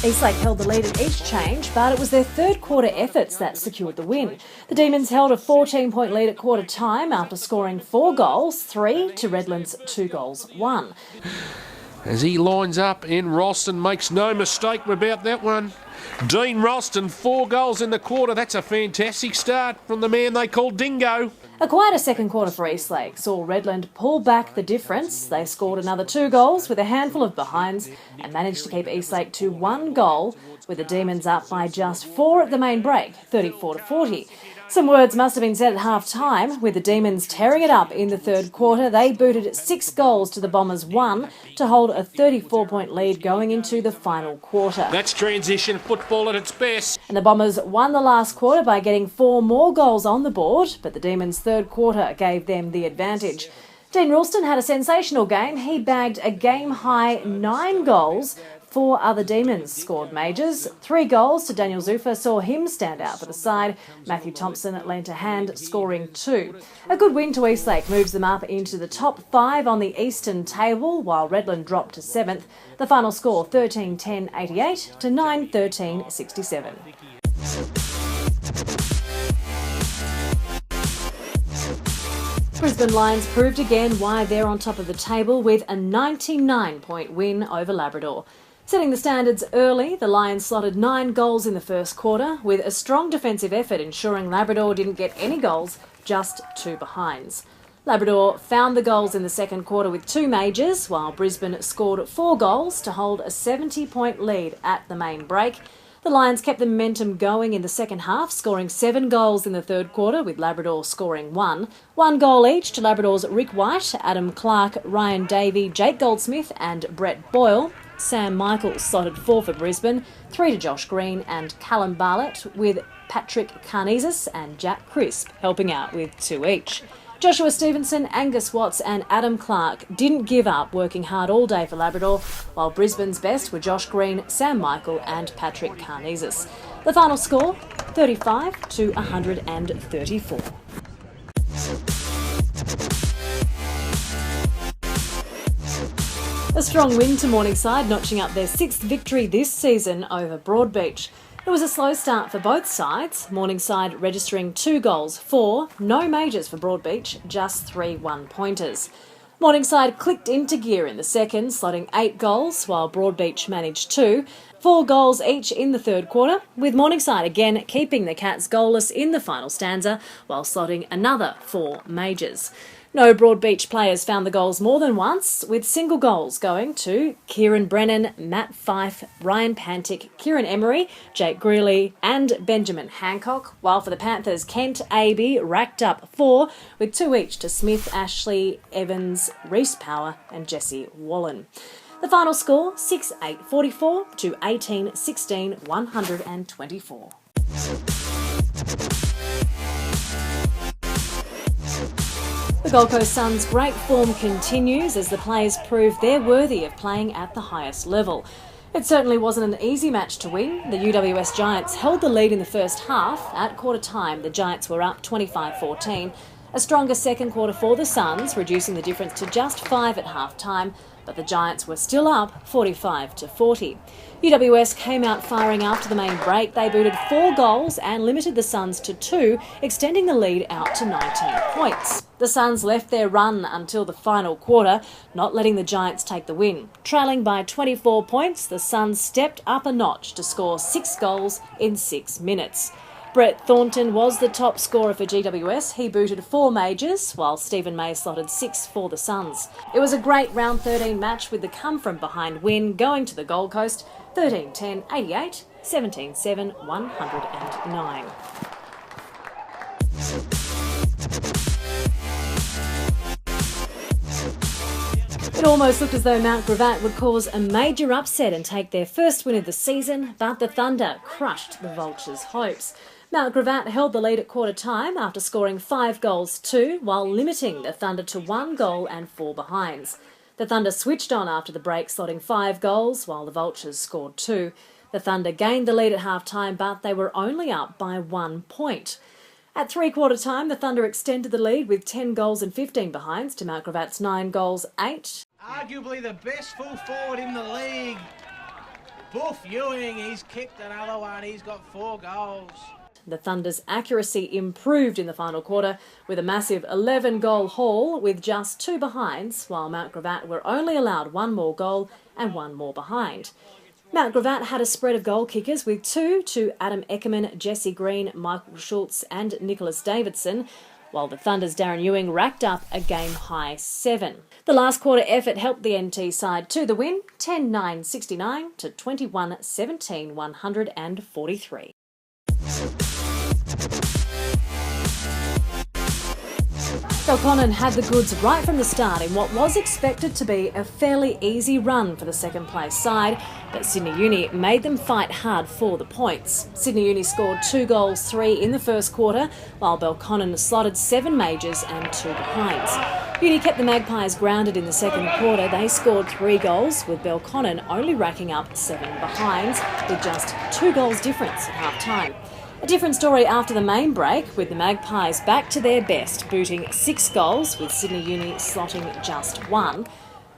Eastlake held the lead at each change, but it was their third quarter efforts that secured the win. The Demons held a 14-point lead at quarter time after scoring 4 goals, 3 to Redland's 2 goals, 1. As he lines up in Ralston, makes no mistake about that one. Dean Ralston, 4 goals in the quarter. That's a fantastic start from the man they call Dingo. A quieter second quarter for Eastlake saw Redland pull back the difference. They scored another 2 goals with a handful of behinds and managed to keep Eastlake to 1 goal, with the Demons up by just 4 at the main break, 34-40. Some words must have been said at half-time, with the Demons tearing it up in the third quarter. They booted 6 goals to the Bombers' 1 to hold a 34-point lead going into the final quarter. That's transition football at its best. And the Bombers won the last quarter by getting 4 more goals on the board, but the Demons' third quarter gave them the advantage. Dean Ralston had a sensational game. He bagged a game-high 9 goals. 4 other Demons scored majors. 3 goals to Daniel Zufa saw him stand out for the side. Matthew Thompson lent a hand, scoring 2. A good win to Eastlake moves them up into the top 5 on the eastern table, while Redland dropped to 7th. The final score 13-10-88 to 9-13-67. Brisbane Lions proved again why they're on top of the table with a 99-point win over Labrador. Setting the standards early, the Lions slotted 9 goals in the first quarter, with a strong defensive effort ensuring Labrador didn't get any goals, just 2 behinds. Labrador found the goals in the second quarter with 2 majors, while Brisbane scored 4 goals to hold a 70-point lead at the main break. The Lions kept the momentum going in the second half, scoring 7 goals in the third quarter, with Labrador scoring 1. 1 goal each to Labrador's Rick White, Adam Clark, Ryan Davey, Jake Goldsmith and Brett Boyle. Sam Michael slotted 4 for Brisbane, 3 to Josh Green and Callum Barlett, with Patrick Carnesis and Jack Crisp helping out with 2 each. Joshua Stevenson, Angus Watts and Adam Clark didn't give up, working hard all day for Labrador, while Brisbane's best were Josh Green, Sam Michael and Patrick Carnesis. The final score, 35-134. A strong win to Morningside, notching up their 6th victory this season over Broadbeach. It was a slow start for both sides, Morningside registering 2 goals, 4, no majors for Broadbeach, just 3 one-pointers. Morningside clicked into gear in the second, slotting 8 goals, while Broadbeach managed 2. 4 goals each in the third quarter, with Morningside again keeping the Cats goalless in the final stanza, while slotting another 4 majors. No Broadbeach players found the goals more than once, with single goals going to Kieran Brennan, Matt Fife, Ryan Pantic, Kieran Emery, Jake Greeley and Benjamin Hancock, while for the Panthers, Kent Abbey racked up 4, with 2 each to Smith, Ashley, Evans, Reece Power and Jesse Wallen. The final score, 6-8-44 to 18-16, 124. The Gold Coast Suns' great form continues as the players prove they're worthy of playing at the highest level. It certainly wasn't an easy match to win. The UWS Giants held the lead in the first half. At quarter time, the Giants were up 25-14. A stronger second quarter for the Suns, reducing the difference to just 5 at half time, but the Giants were still up 45-40. UWS came out firing after the main break. They booted 4 goals and limited the Suns to 2, extending the lead out to 19 points. The Suns left their run until the final quarter, not letting the Giants take the win. Trailing by 24 points, the Suns stepped up a notch to score 6 goals in 6 minutes. Brett Thornton was the top scorer for GWS. He booted 4 majors, while Stephen May slotted 6 for the Suns. It was a great round 13 match with the come-from-behind win going to the Gold Coast, 13-10-88, 17-7, 109. It almost looked as though Mount Gravatt would cause a major upset and take their first win of the season, but the Thunder crushed the Vultures' hopes. Mount Gravatt held the lead at quarter time after scoring 5 goals too, while limiting the Thunder to 1 goal and 4 behinds. The Thunder switched on after the break, slotting 5 goals, while the Vultures scored 2. The Thunder gained the lead at half-time, but they were only up by 1 point. At three-quarter time, the Thunder extended the lead with 10 goals and 15 behinds to Mount Gravatt's 9 goals, 8. Arguably the best full forward in the league. Boof Ewing, he's kicked another one. He's got 4 goals. The Thunder's accuracy improved in the final quarter with a massive 11-goal haul with just 2 behinds, while Mount Gravatt were only allowed 1 more goal and 1 more behind. Mount Gravatt had a spread of goal kickers with 2 to Adam Eckerman, Jesse Green, Michael Schultz and Nicholas Davidson, while the Thunder's Darren Ewing racked up a game-high 7. The last quarter effort helped the NT side to the win, 10-9-69 to 21-17 143. Belconnen had the goods right from the start in what was expected to be a fairly easy run for the second place side, but Sydney Uni made them fight hard for the points. Sydney Uni scored 2 goals, 3 in the first quarter, while Belconnen slotted 7 majors and 2 behinds. Uni kept the Magpies grounded in the second quarter. They scored 3 goals, with Belconnen only racking up 7 behinds, with just 2 goals difference at half-time. A different story after the main break, with the Magpies back to their best, booting 6 goals, with Sydney Uni slotting just 1.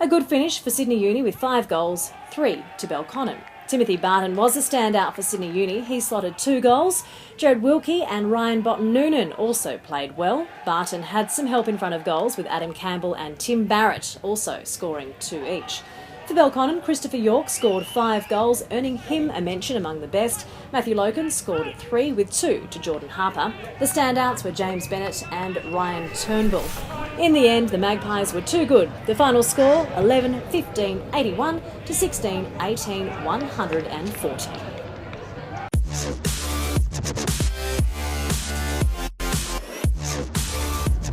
A good finish for Sydney Uni with 5 goals, 3 to Belconnen. Timothy Barton was a standout for Sydney Uni. He slotted 2 goals. Jared Wilkie and Ryan Botten-Noonan also played well. Barton had some help in front of goals, with Adam Campbell and Tim Barrett also scoring 2 each. For Belconnen, Christopher York scored 5 goals, earning him a mention among the best. Matthew Logan scored 3 with 2 to Jordan Harper. The standouts were James Bennett and Ryan Turnbull. In the end, the Magpies were too good. The final score, 11-15-81 to 16-18 114.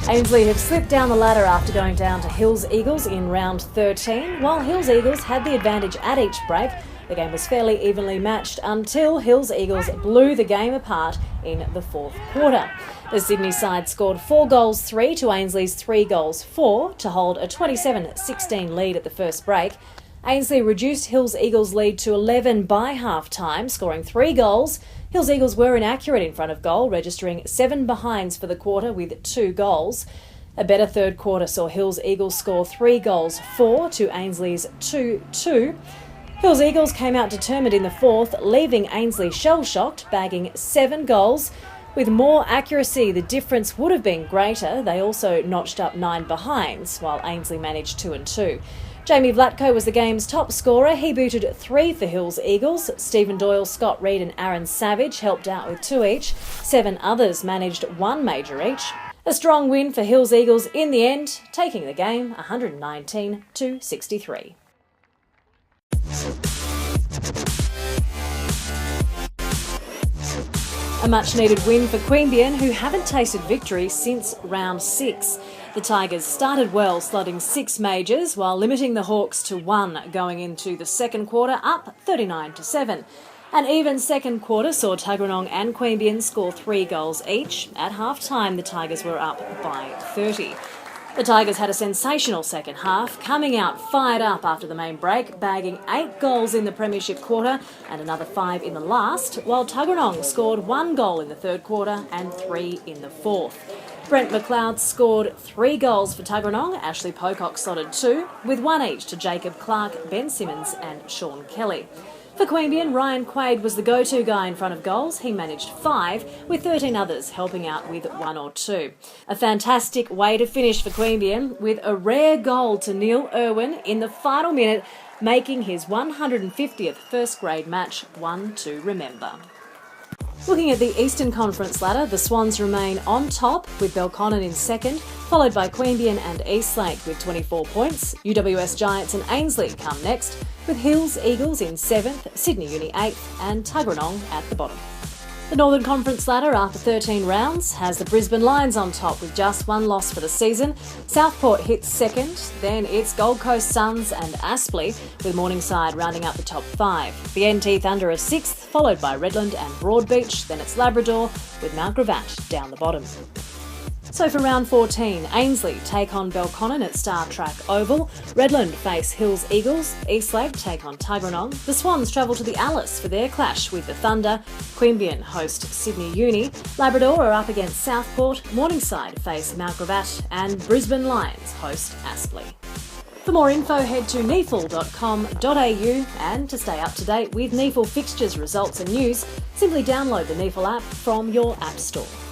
Ainslie have slipped down the ladder after going down to Hills Eagles in round 13. While Hills Eagles had the advantage at each break, the game was fairly evenly matched until Hills Eagles blew the game apart in the fourth quarter. The Sydney side scored 4 goals, 3 to Ainslie's 3 goals, 4 to hold a 27-16 lead at the first break. Ainslie reduced Hills Eagles' lead to 11 by half-time, scoring 3 goals. Hills Eagles were inaccurate in front of goal, registering 7 behinds for the quarter with 2 goals. A better third quarter saw Hills Eagles score 3 goals, 4 to Ainslie's 2-2. Hills Eagles came out determined in the fourth, leaving Ainslie shell-shocked, bagging 7 goals. With more accuracy, the difference would have been greater. They also notched up 9 behinds, while Ainslie managed 2 and 2. Jamie Vlatko was the game's top scorer. He booted 3 for Hills Eagles. Stephen Doyle, Scott Reid and Aaron Savage helped out with 2 each. 7 others managed 1 major each. A strong win for Hills Eagles in the end, taking the game 119-63. A much-needed win for Queanbeyan, who haven't tasted victory since round 6. The Tigers started well, slotting 6 majors, while limiting the Hawks to 1 going into the second quarter, up 39-7. An even second quarter saw Tuggeranong and Queanbeyan score 3 goals each. At half-time, the Tigers were up by 30. The Tigers had a sensational second half, coming out fired up after the main break, bagging 8 goals in the premiership quarter and another 5 in the last, while Tuggeranong scored 1 goal in the third quarter and 3 in the fourth. Brent McLeod scored 3 goals for Tuggeranong, Ashley Pocock slotted 2, with 1 each to Jacob Clark, Ben Simmons and Sean Kelly. For Queanbeyan, Ryan Quaid was the go-to guy in front of goals. He managed 5, with 13 others helping out with 1 or 2. A fantastic way to finish for Queanbeyan, with a rare goal to Neil Irwin in the final minute, making his 150th first-grade match one to remember. Looking at the Eastern Conference ladder, the Swans remain on top, with Belconnen in second, followed by Queanbeyan and Eastlake with 24 points. UWS Giants and Ainslie come next, with Hills Eagles in 7th, Sydney Uni 8th and Tuggeranong at the bottom. The Northern Conference ladder, after 13 rounds, has the Brisbane Lions on top with just 1 loss for the season. Southport hits second, then it's Gold Coast Suns and Aspley, with Morningside rounding up the top 5. The NT Thunder are 6th, followed by Redland and Broadbeach, then it's Labrador, with Mount Gravatt down the bottom. So for round 14, Ainslie take on Belconnen at Star Track Oval. Redland face Hills Eagles. Eastlake take on Tuggeranong. The Swans travel to the Alice for their clash with the Thunder. Queanbeyan host Sydney Uni. Labrador are up against Southport. Morningside face Mount Gravatt. And Brisbane Lions host Aspley. For more info, head to neafl.com.au, and to stay up to date with NEAFL fixtures, results and news, simply download the NEAFL app from your App Store.